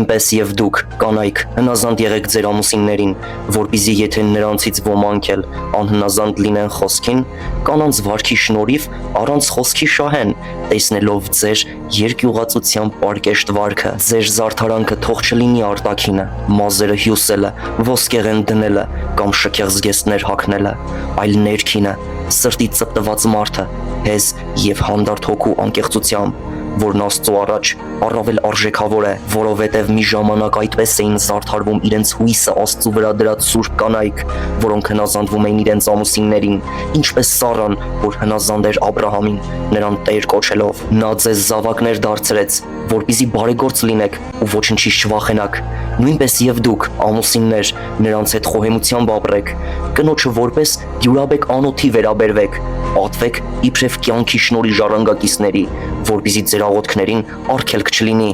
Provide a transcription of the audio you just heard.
Նույնպես եւ դուք, կանայք, հնազանդ եղեք ձեր ամուսիններին, որպեսզի եթե նրանցից ոմանք էլ անհնազանդ լինեն խոսքին, կանանց վարքի շնորհիվ առանց խոսքի շահեն, տեսնելով ձեր երկյուղածության պարկեշտ վարքը, ձեր զարդարանքը թող չլինի արտաքինը, մազերը հյուսելը, ոսկեղեն դնելը կամ շքեղ զգեստներ հագնելը, այլ ներքինը, սրտի ծպտված մարդը, հեզ եւ հանդարտ հոգու անկեղծությամբ, որն Աստծո առաջ առավել արժեքավոր է, որովհետև մի ժամանակ այդպես էին զարդարվում իրենց հույսը Աստծո վրա դրած սուրբ կանայք, որոնք հնազանդվում էին իրենց ամուսիններին, ինչպես Սառան, որ հնազանդ էր Աբրահամին, նրան Տեր կոչելով։ Նա ձեզ զավակներ դարձրեց, որպեսզի բարեգործ լինեք ու ոչնչից չվախենաք։ Նույնպես եւ դուք, ամուսիններ, նրանց հետ խոհեմությամբ ապրեք, կնոջը որպես դյուրաբեկ անոթի վերաբերվեք, պատվեք իբրև կյանքի շնորհի ժառանգակիցների, որպեսզի ձեր աղոթքներին արգելք չլինի։